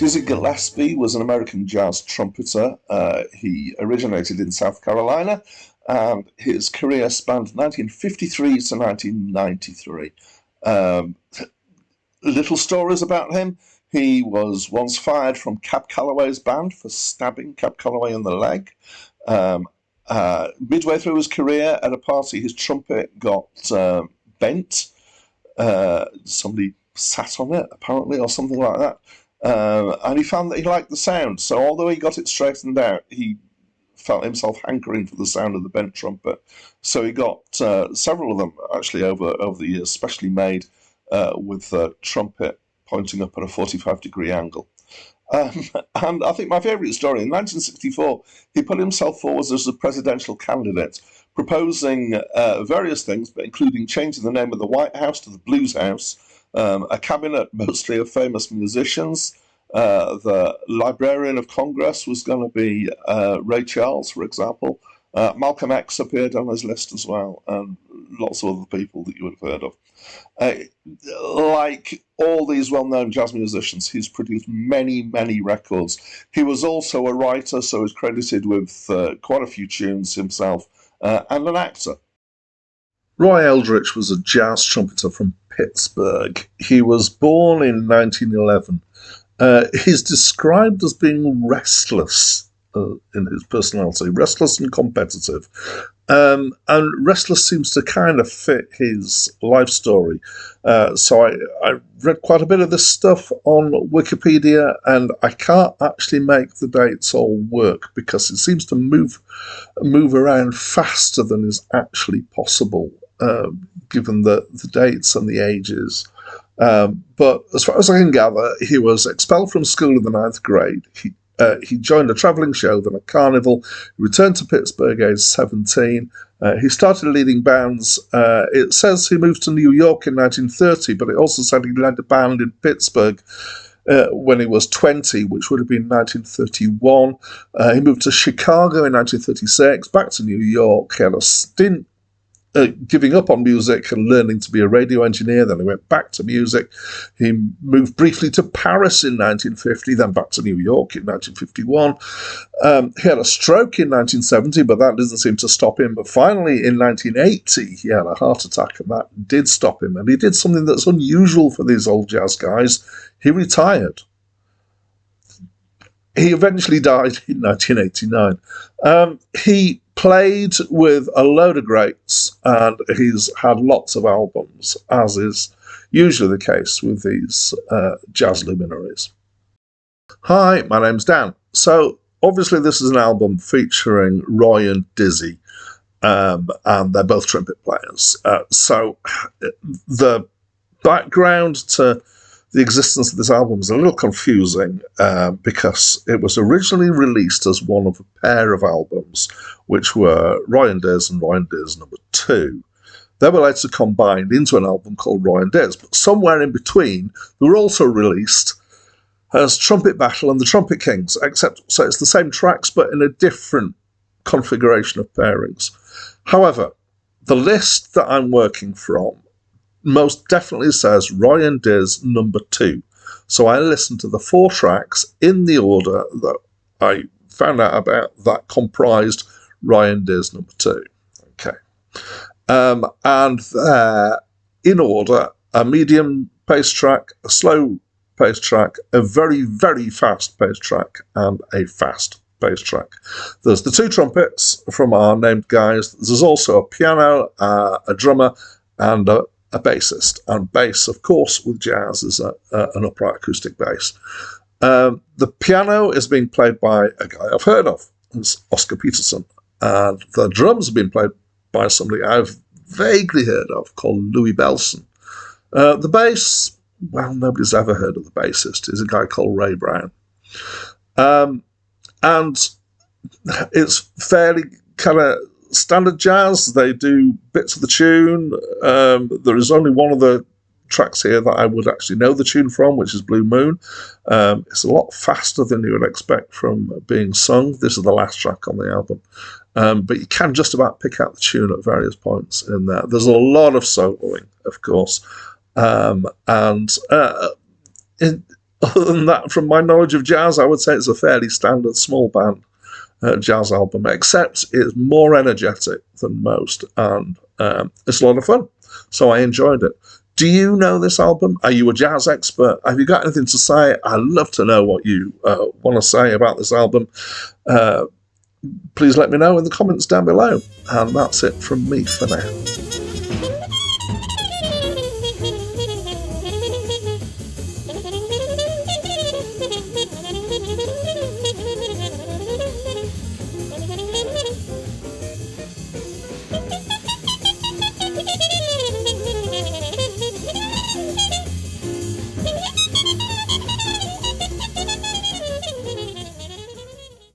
Dizzy Gillespie was an American jazz trumpeter. He originated in South Carolina, and his career spanned 1953 to 1993. Um, Little stories about him. He was once fired from Cab Calloway's band for stabbing Cab Calloway in the leg. Midway through his career, at a party, his trumpet got bent. Somebody sat on it, apparently, or something like that. And he found that he liked the sound. So although he got it straightened out, he felt himself hankering for the sound of the bent trumpet. So he got several of them, actually, over the years, specially made with the trumpet pointing up at a 45-degree angle. And I think my favourite story, in 1964, he put himself forward as a presidential candidate, proposing various things, but including changing the name of the White House to the Blues House, a cabinet mostly of famous musicians. The Librarian of Congress was going to be Ray Charles, for example. Malcolm X appeared on his list as well, and lots of other people that you would have heard of. Like all these well-known jazz musicians, he's produced many, many records. He was also a writer, so he's credited with quite a few tunes himself, and an actor. Roy Eldridge was a jazz trumpeter from Pittsburgh. He was born in 1911. He's described as being restless in his personality, restless and competitive. And restless seems to kind of fit his life story. So I read quite a bit of this stuff on Wikipedia, and I can't actually make the dates all work because it seems to move around faster than is actually possible, given the dates and the ages. But as far as I can gather, he was expelled from school in the 9th grade. He joined a travelling show, then a carnival. He returned to Pittsburgh aged 17. He started leading bands. It says he moved to New York in 1930, but it also said he led a band in Pittsburgh when he was 20, which would have been 1931. He moved to Chicago in 1936, back to New York. He had a stint giving up on music and learning to be a radio engineer. Then he went back to music. He moved briefly to Paris in 1950, then back to New York in 1951. He had a stroke in 1970, but that didn't seem to stop him. But finally, in 1980, he had a heart attack, and that did stop him. And he did something that's unusual for these old jazz guys. He retired. He eventually died in 1989. He played with a load of greats, and he's had lots of albums, as is usually the case with these jazz luminaries. Hi, my name's Dan. So, obviously this is an album featuring Roy and Dizzy, and they're both trumpet players. So, the background to the existence of this album is a little confusing because it was originally released as one of a pair of albums, which were Roy and Diz and Roy and Diz number 2. They were later combined into an album called Roy and Diz, but somewhere in between, they were also released as Trumpet Battle and the Trumpet Kings, except so it's the same tracks, but in a different configuration of pairings. However, the list that I'm working from most definitely says Roy and Diz number 2. So I listened to the 4 tracks in the order that I found out about that comprised Roy and Diz number 2. Okay. And in order, a medium pace track, a slow pace track, a very, very fast pace track, and a fast bass track. There's the 2 trumpets from our named guys. There's also a piano, a drummer, and a bassist. And bass, of course, with jazz is an upright acoustic bass. The piano is being played by a guy I've heard of. It's Oscar Peterson. And the drums have been played by somebody I've vaguely heard of called Louis Belson. The bass, well, nobody's ever heard of the bassist. He's a guy called Ray Brown. And it's fairly kind of standard jazz. They do bits of the tune. There is only one of the tracks here that I would actually know the tune from, which is Blue Moon. It's a lot faster than you would expect from being sung. This is the last track on the album. But you can just about pick out the tune at various points in there. There's a lot of soloing, of course. Other than that, from my knowledge of jazz, I would say it's a fairly standard small band jazz album, except it's more energetic than most, and it's a lot of fun. So I enjoyed it. Do you know this album? Are you a jazz expert? Have you got anything to say? I'd love to know what you want to say about this album. Please let me know in the comments down below. And that's it from me for now.